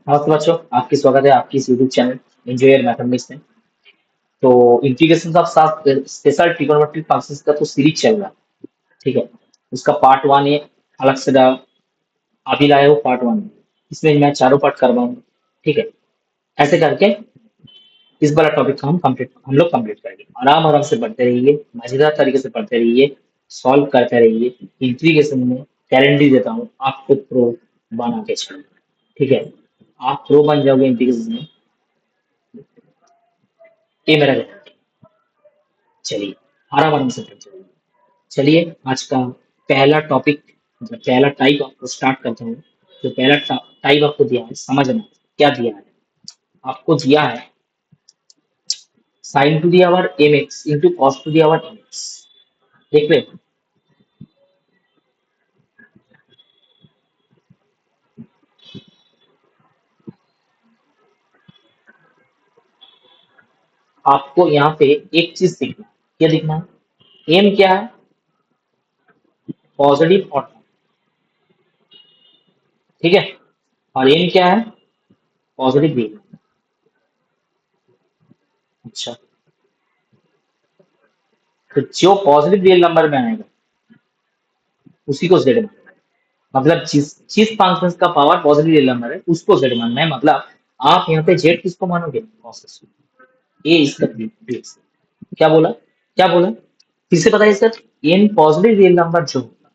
नमस्ते बच्चों, आपकी स्वागत है आपकी इस यूट्यूब चैनल एंजॉयर मैथमेटिक्स में। तो integration of special trigonometric functions का तो सीरीज चल रहा है। ठीक है, उसका पार्ट वन है, अलग से अभी लाया हूँ पार्ट वन। इसमें मैं चारों पार्ट करवाऊंगा। ठीक है, ऐसे करके इस वाला टॉपिक हम लोग कंप्लीट करेंगे। आराम आराम से पढ़ते रहिए, मजेदार तरीके से पढ़ते रहिए, सॉल्व करते रहिए। इंटीग्रेशन में गारंटी देता हूँ आपको प्रो बना के छोड़ूंगा। ठीक है, आप प्रो बन जाओगे इंटीग्रेशन में, ये मेरा गारंटी। चलिए आराम आराम से पढ़ते रहिए। चलिए आज का पहला टॉपिक, मतलब पहला टाइप आपको स्टार्ट करता हूँ। जो पहला टाइप आपको दिया है, समझना क्या दिया है। आपको दिया है sine to the power m x into cos to the power m x. देख रहे हैं? आपको यहाँ पे एक चीज दिखना है, क्या दिखना है? एम क्या है? पॉजिटिव और, ठीक है, और एन क्या है? पॉजिटिव भी। अच्छा, तो जो पॉजिटिव रियल नंबर में आएगा उसी को जेड मानना है। मतलब जिस फंक्शन का पावर पॉजिटिव रियल नंबर है उसको जेड मानना है। मतलब आप यहाँ पे जेड किसको मानोगे? cos ए इसका base। क्या बोला? क्या बोला? फिर से बताइए sir. An positive real number जो होगा,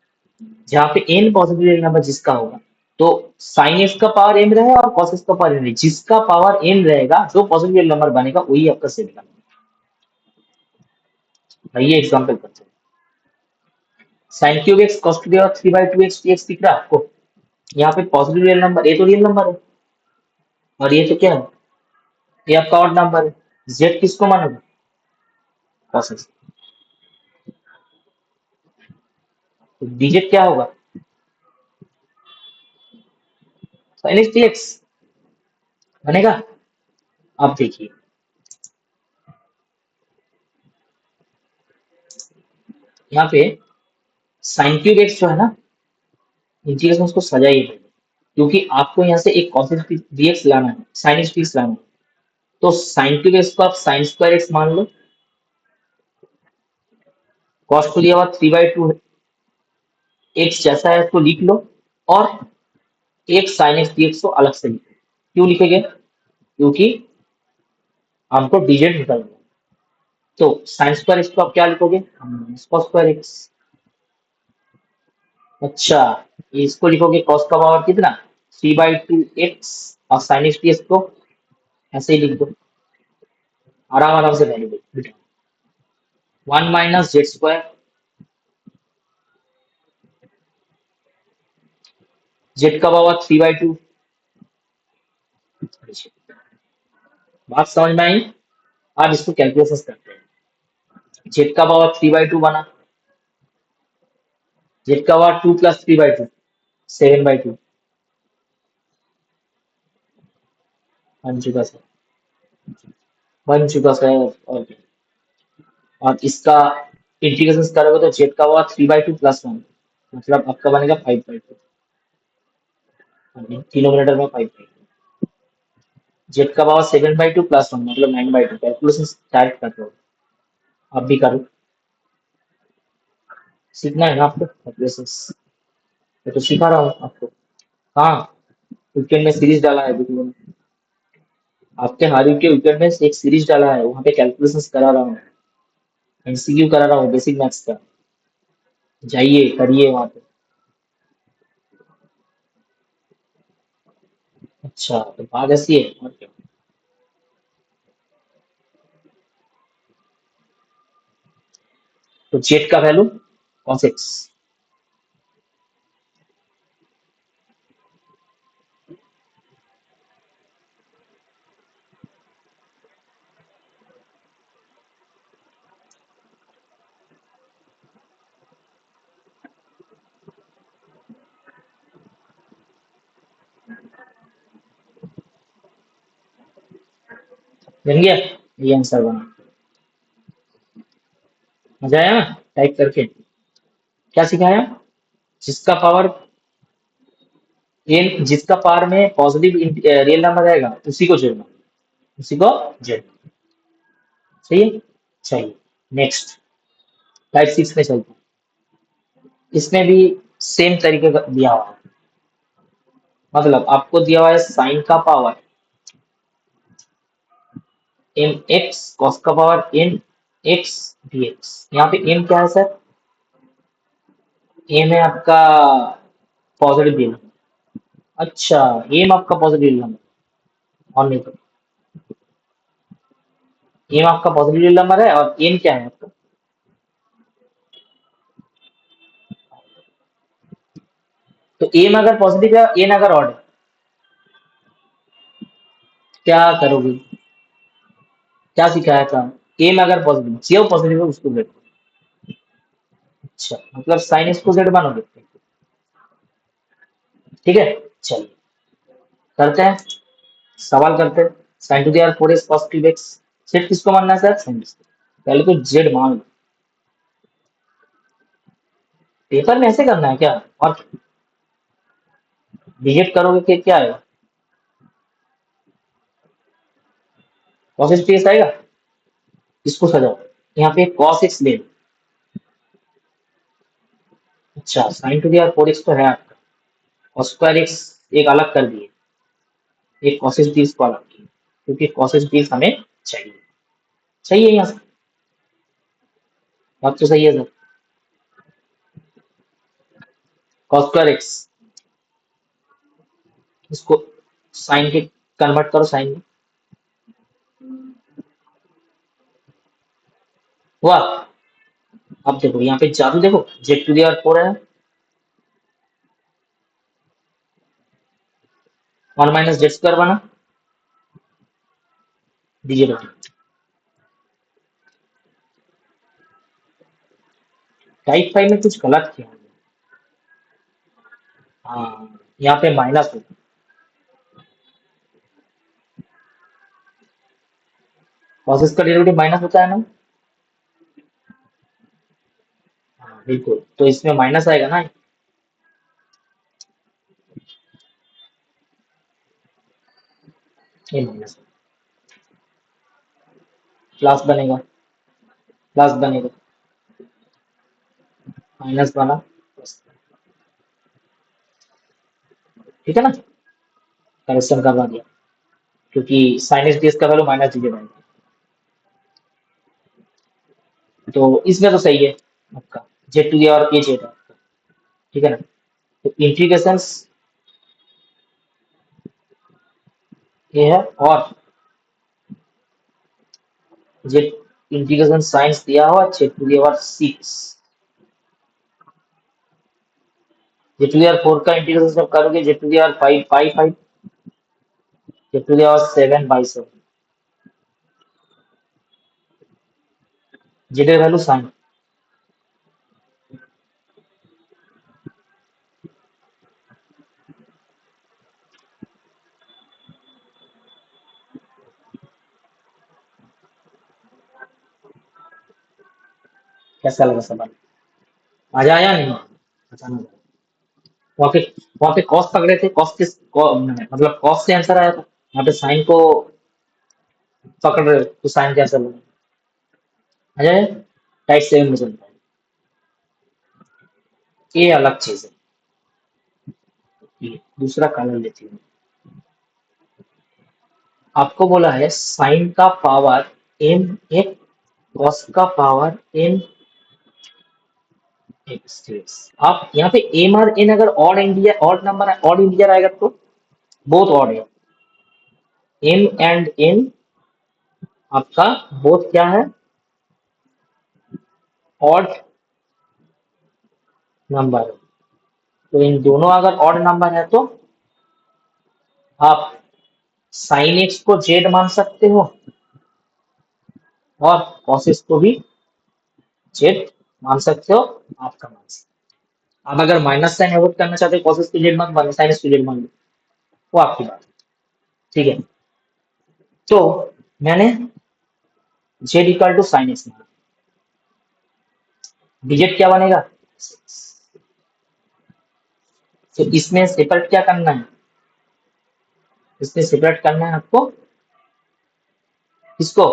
जहाँ पे एन पॉजिटिव रियल नंबर जिसका होगा, तो साइन एक्स का पावर एन रहेगा और कॉस एक्स का पावर एन रहेगा। जिसका पावर एन रहेगा, जो पॉजिटिव रियल नंबर बनेगा, वही आपका सेट का। ये एग्जाम्पल करते हैं। Sine cube x cos two देगा 3/2 एक्स dx दिख रहा है आपको? यहाँ पे पॉजिटिव रियल नंबर, ये तो रियल नंबर है, और ये तो क्या है? ये आपका ऑड नंबर है। जेड किसको मानोगे? Cos x. तो dz क्या होगा? साइन एक्स dx बनेगा। अब देखिए, यहाँ पे साइन क्यूब एक्स जो है ना, इंटीग्रेशन उसको सजाइए पहले, क्योंकि आपको यहाँ से एक cos dx लाना है, sin x dx लाना है। तो साइन क्यूब एक्स को आप साइन स्क्वायर एक्स मान लो, cos को लिया हुआ 3/2 एक्स जैसा है उसको लिख लो, और एक sin x dx को अलग से लिखो। क्यों लिखेंगे? क्योंकि हमको डिजिट निकालना है। तो साइन स्क्वायर एक्स को आप क्या लिखोगे? cos square x. अच्छा, ये इसको लिखोगे cos का पावर कितना? 3/2 एक्स, और sin x dx को ऐसे ही लिख दो। आराम आराम से वैल्यू लिखो। 1 - z², जेड का पावर 3/2। बात समझ में आई? अब इसको कैलकुलेशन करते हैं। जेड का पावर 3/2 बना, जेड का पावर 2 + 3/2, 7/2 बन चुका सर, बन चुका सर। और इसका इंटीग्रेशन करोगे तो जेड का पावर 3/2 + 1, मतलब आपका बनेगा 5/2। तीनों मिनट में 5/2। जेड का पावर 7/2 + 1 मतलब 9/2। कैलकुलेशन स्टार्ट कर दो, आप भी करो। सीखना है ना आपको कैलकुलेशन, मैं तो सिखा रहा हूँ आपको। हाँ, वीकेंड में सीरीज डाला है वीडियो में। आपके हारिव के वीकेंड में एक सीरीज डाला है, वहाँ पे कैलकुलेशंस करा रहा हूँ, एमसीक्यू करा रहा हूँ बेसिक मैथ्स का। जाइए करिए वहाँ पे। अच्छा, तो बात ऐसी है और क्या? तो जेड का वैल्यू cos x। बन गया, ये आंसर बना। मजा आया ना टाइप करके? क्या सिखाया? जिसका पावर एन जिसका पावर में पॉजिटिव रियल नंबर रहेगा उसी को जोड़ना, उसी को जोड़ना। सही है। चलिए नेक्स्ट टाइप 6 में चलते हैं। इसमें भी सेम तरीके का दिया हुआ है। मतलब आपको दिया हुआ है साइन का पावर एम एक्स, कॉस का पावर एन एक्स डीएक्स। यहाँ पे एम क्या है सर? एम है आपका पॉजिटिव रियल नंबर। अच्छा, एम आपका पॉजिटिव रियल नंबर और नहीं तो एम आपका पॉजिटिव रियल नंबर है और एन क्या है आपका? तो एम अगर पॉजिटिव है, एन अगर ऑड है, क्या करोगे? क्या सिखाया था? एम अगर पॉजिटिव, जो पॉजिटिव है उसको जेड। अच्छा, मतलब साइन एक्स को जेड मानोगे? ठीक है। चलिए करते हैं, सवाल करते हैं। Sign to the power 4x cos cube x, Z किसको मानना है सर? Sine x. पहले तो जेड मान लो। पेपर में ऐसे करना है क्या? और डिजिट करोगे कि क्या आएगा? cos एक्स आएगा। इसको सजाओ, यहाँ पे cos एक्स ले लो। अच्छा, sign to the power 4x तो है आपका, और स्क्वायर एक्स एक अलग कर दिए, एक cos एक्स को अलग किए, क्योंकि cos एक्स हमें चाहिए। सही है यहाँ से? बात तो सही है सर। cos स्क्वायर एक्स, इसको साइन के कन्वर्ट करो साइन में। हुआ? अब देखो यहाँ पे जादू देखो, जेड टू दी पावर 4 है, 1 माइनस जेड स्क्वायर बना, डीजेड बना। टाइप 5 में कुछ गलत किया हमने। हाँ, यहाँ पे माइनस होगा। cos का डेरिवेटिव माइनस होता है ना? हाँ बिल्कुल, तो इसमें माइनस आएगा ना। ये माइनस, प्लस बनेगा, प्लस बनेगा, माइनस बना, प्लस। ठीक है ना? करेक्शन करवा दिया, क्योंकि साइन एक्स डीएक्स का वैल्यू माइनस डीजे बनेगा। तो इसमें तो सही है आपका, जेड टू दी पावर के जेड है आपका। ठीक है ना? तो इंटीग्रेशन ये है, और जेड इंटीग्रेशन साइंस दिया हुआ z to the power 6, z to the power 4 का इंटीग्रेशन जब करोगे z to the power 5 by 5, z to the power 7 by 7, z value sine. कैसा लगा सवाल? मजा आया नहीं? अचानक वहाँ पे वहाँ पे कॉस पकड़े थे, मतलब कॉस से आंसर आया था, यहाँ पे साइन को पकड़ रहे हो, तो साइन कैंसर होगा। मजा आया? टाइप 7 में चलता है, ये अलग चीज है। ये दूसरा कलर लेती हूँ। आपको बोला है साइन का पावर एम एक, कॉस का पावर एम एक्स। आप यहाँ पे एम और एन अगर ऑड इंडिया ऑड नंबर है, ऑड इंडिया आएगा तो बोथ ऑड है। एम एंड एन आपका बोथ क्या है? Odd number. तो इन दोनों अगर ऑड नंबर है तो आप साइन एक्स को जेड मान सकते हो और कॉस को भी जेड मान सकते हो, आपका मान सकते हो। आप अगर माइनस साइन अवॉइड करना चाहते हो, कॉस को जेड मत मान, साइन को जेड मान लो, वो आपकी बात है। ठीक है, तो मैंने z equal to sine x माना, डिजिट क्या बनेगा? तो इसमें सेपरेट क्या करना है, इसमें सेपरेट करना है आपको, इसको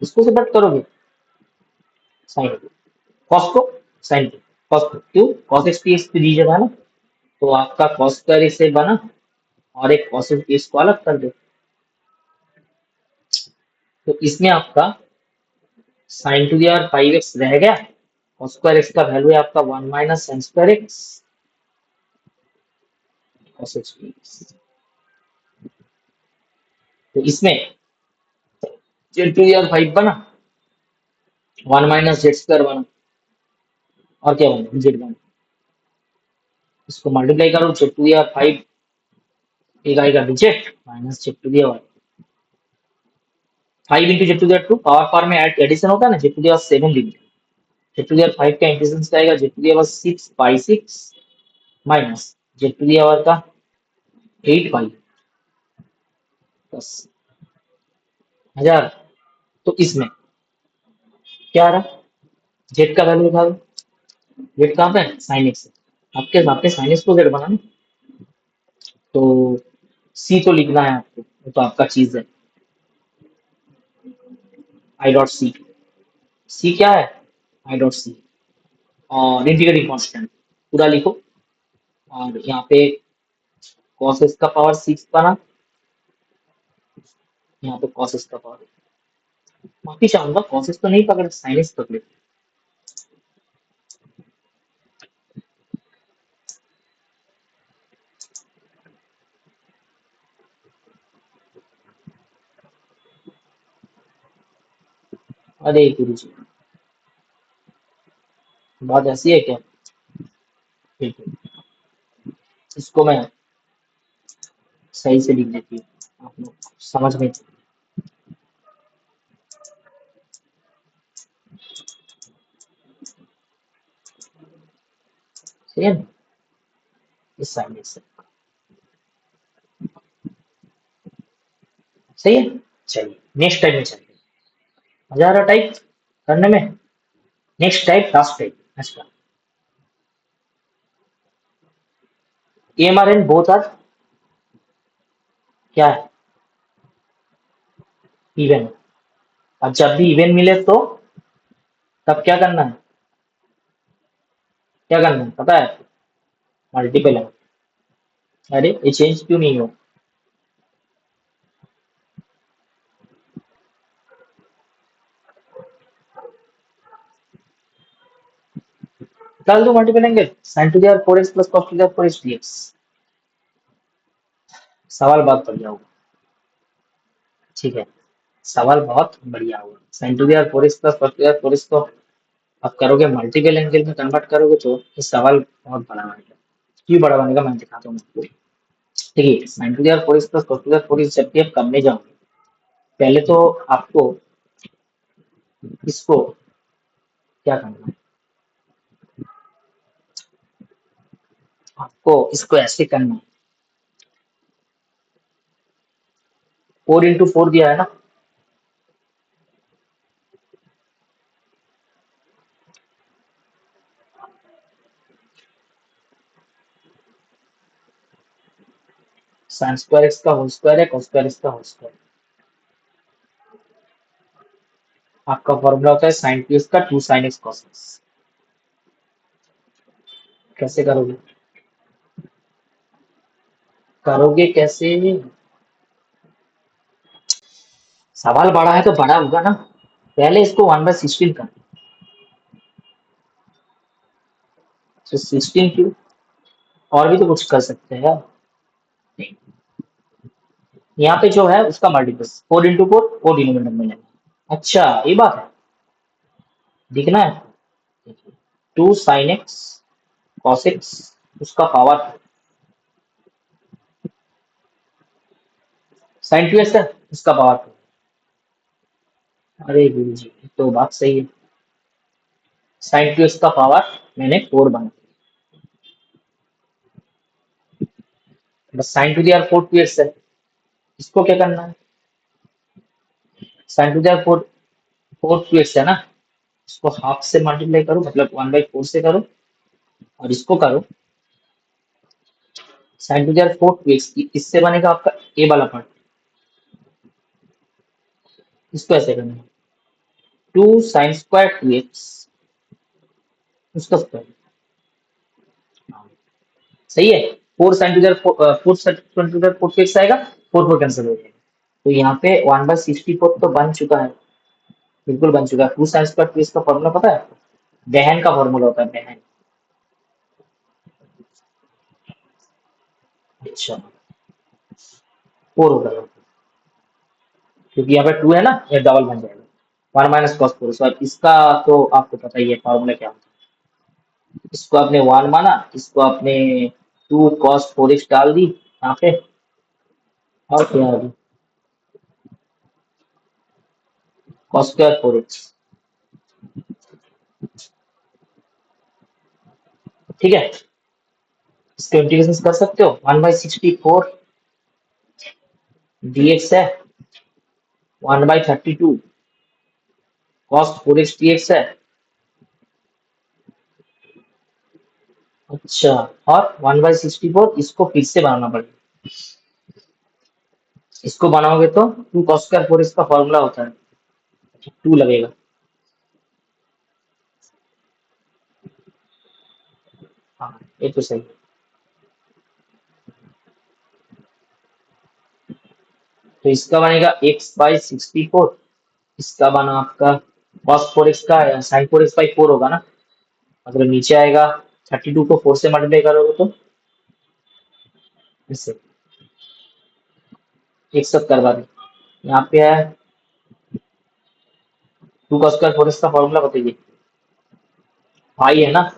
इसको सेपरेट करोगे, साइन कॉस को, साइन कॉस को, क्यों cos x P x P दीजिएगा है ना, तो आपका कॉस स्क्वायर इससे बना और एक कॉस एक्स को अलग कर दो, तो इसमें आपका sign to the power 5x रह गया, कॉस स्क्वायर एक्स का वैल्यू है आपका 1 minus sine square x cos x P x. तो इसमें जेड टू दी पावर 5 बना, 1 माइनस जेड स्क्वायर बना, और क्या बना जेड बना, इसको मल्टीप्लाई करो, जेड टू दी पावर 5 एक आएगा z minus z to the power 5 into z to the power 2, power power में एडिशन होता है ना, z to the power 7 limit, z to the power 5 का इंटीग्रेशन क्या आएगा, z to the power 6 by 6 minus z to the power का 8 पाई 10 हजार। तो इसमें क्या आ रहा, जेड का वैल्यू निकालो, जेड कहाँ पे है साइन एक्स, आपके आपके साइन एक्स को जेड बनाना, तो सी तो लिखना है आपको, वो तो आपका चीज है, आई डॉट सी, सी क्या है आई डॉट सी, और इंटीग्रेटिंग कांस्टेंट पूरा लिखो, और यहाँ पे cos x का पावर 6 बना, यहाँ पे cos x का पावर, माफी चाहूंगा cos x तो नहीं पकड़े, sin x पकड़े, अरे गुरु जी बात ऐसी है क्या, ठीक है, इसको मैं सही से लिख देती हूँ, आप लोग समझ में, सही है ना, इस साइन x से, सही है, चलिए नेक्स्ट टाइम में चलते हैं, मजा आ रहा टाइप करने में, नेक्स्ट टाइप लास्ट टाइप, अच्छा m r n both are क्या है इवन, और जब भी इवन मिले तो तब क्या करना है, क्या करना है पता है, मल्टीपल है, अरे ये चेंज क्यों नहीं हो, निकाल दो multiple angle, sine to the power 4x plus cos to the power 4x dx, सवाल बहुत बढ़िया होगा, ठीक है, सवाल बहुत बढ़िया होगा, sine to the power 4x plus cos to the power 4x को आप करोगे मल्टीपल एंगल में कन्वर्ट करोगे तो ये सवाल बहुत बड़ा बनेगा, क्यों बड़ा बनेगा मैं दिखाता हूँ आपको, देखिए sine to the power 4x plus cos to the power 4x जब भी आप करने जाओगे, पहले तो आपको इसको क्या करना है, आपको इसको ऐसे करना है, 4 into 4 दिया है ना, साइन स्क्वायर एक्स का होल स्क्वायर है, कॉस स्क्वायर एक्स का होल स्क्वायर, आपका फॉर्मूला होता है साइन टू एक्स का 2 साइन एक्स कॉस एक्स, कैसे करोगे, करोगे कैसे, सवाल बड़ा है तो बड़ा होगा ना, पहले इसको 1/16 कर, तो 16 क्यों, और भी तो कुछ कर सकते हैं, नहीं, यहाँ पे जो है उसका मल्टीपल 4 into 4 4 डिनोमिनेटर में लेना, अच्छा ये बात है, दिखना है, 2 sin x cos x उसका पावर, sin 2x है उसका पावर, अरे गुरु जी तो बात सही है, sin 2x का पावर मैंने 4 बना, बस sin to the power 4 2x है, इसको क्या करना है, sin to the power 4 4 2x है ना, इसको हाफ से मल्टीप्लाई करो, मतलब 1/4 से करो, और इसको करो साइन टू द पावर 4 इससे बनेगा आपका ए वाला पार्ट। इसको ऐसे करना है 2 sin² 2x उसका स्क्वायर। सही है। 4 sin टू द 4 आएगा, 4 कैंसिल हो जाएगा। तो यहाँ पे 1/64 तो बन चुका है, बिल्कुल बन चुका है। 2 sin² 2x का फॉर्मूला पता है? दहन का फॉर्मूला होता है, दहन। अच्छा 4 होगा क्योंकि यहाँ पे 2 है ना, ये डबल बन जाएगा। 1 - cos 4। इसका तो आपको पता ही है फॉर्मूला क्या होता है। इसको आपने 1 माना, इसको आपने 2 cos 4x डाल दी यहाँ पे, और क्या आ गई cos²4x। ठीक है, इसके इंटीग्रेशन कर सकते हो। 1/64 dx है, 1/32 cos 4x dx है। अच्छा, और 1/64 इसको फिर से बनाना पड़ेगा। इसको बनाओगे तो 2 cos² 4x का फॉर्मूला होता है, 2 लगेगा। हाँ ये तो सही है। तो इसका बनेगा x/64। इसका बना आपका cos 4x का sin 4x/4 होगा ना, मतलब नीचे आएगा 32 को 4 से मल्टीप्लाई करोगे तो इससे एक सब करवा दे। यहाँ पे है 2 cos² 4x का फॉर्मूला बताइए। भाई है ना,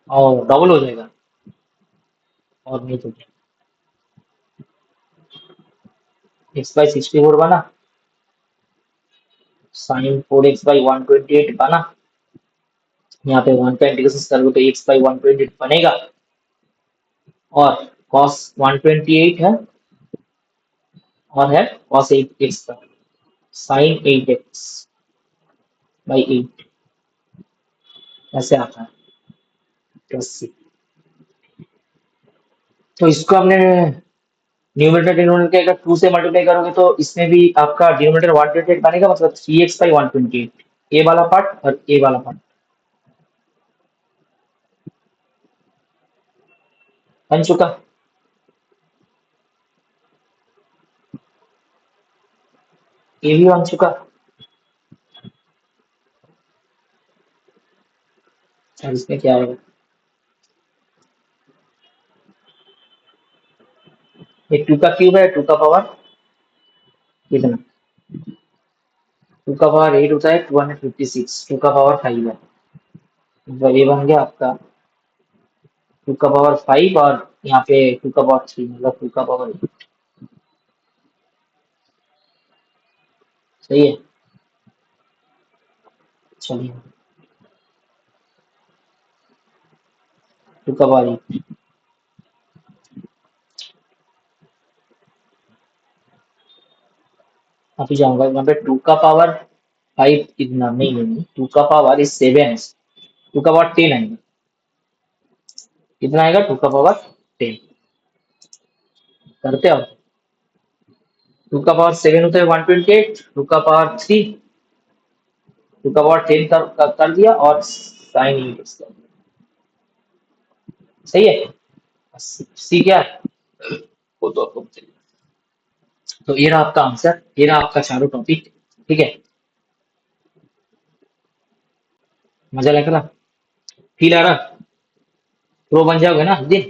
और डबल हो जाएगा, और नहीं तो क्या। x/64 बना, sin 4x/128 बना। यहाँ पे 1 का इंटीग्रेशन करोगे तो x/128 बनेगा, और cos 128 है, और है cos 8x का sin 8x/8 ऐसे आता है प्लस सी। तो इसको हमने न्यूमरेटर डिनोमिनेटर अगर 2 से मल्टीप्लाई करोगे तो इसमें भी आपका डिनोमिनेटर 128 बनेगा, मतलब 3x/128 ए वाला पार्ट और ए वाला पार्ट बन चुका। ए भी बन चुका। और इसमें क्या आएगा, ये 2 का क्यूब है, 2 का पावर कितना, 2 का पावर 8 होता है 256, 2 का पावर 5 है। मतलब ये बन गया आपका 2 का पावर 5, और यहाँ पे 2 का पावर 3, मतलब 2 का पावर 8। सही है। चलिए 2 का पावर 8। अभी जाऊंगा यहाँ पे 2 का पावर 5 कितना, नहीं 2 का पावर इज 7, 2 का पावर 10 आएगा। कितना आएगा, 2 का पावर 10। करते हो, 2 का पावर 7 होता है 128, 2 का पावर 3, 2 का पावर 10 कर दिया, और साइन इंवर्स कर दिया। सही है। सी क्या है? वो तो आपको बताइए। तो ये रहा आपका आंसर, ये रहा आपका चारों टॉपिक। ठीक है, मजा लग रहा, फील आ रहा, प्रो बन जाओगे ना एक दिन,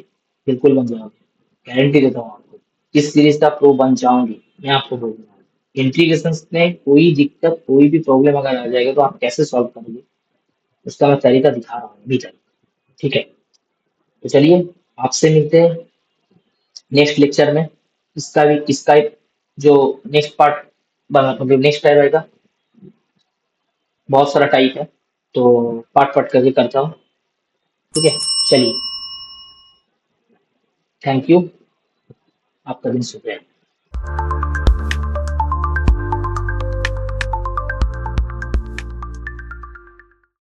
बिल्कुल बन जाओगे, गारंटी देता हूँ आपको। इस सीरीज का प्रो बन जाओगे, मैं आपको बोल रहा हूँ। इंटीग्रेशन में कोई दिक्कत, कोई भी प्रॉब्लम अगर आ जाएगा तो आप कैसे सॉल्व करोगे, उसका मैं तरीका दिखा रहा हूँ अभी तक। ठीक है, तो चलिए आपसे मिलते हैं नेक्स्ट लेक्चर में। इसका जो नेक्स्ट पार्ट बना, मतलब नेक्स्ट टाइप रहेगा, बहुत सारा टाइप है, तो पार्ट पार्ट करके करता हूँ। ठीक है, चलिए, थैंक यू, आपका दिन शुभ रहे।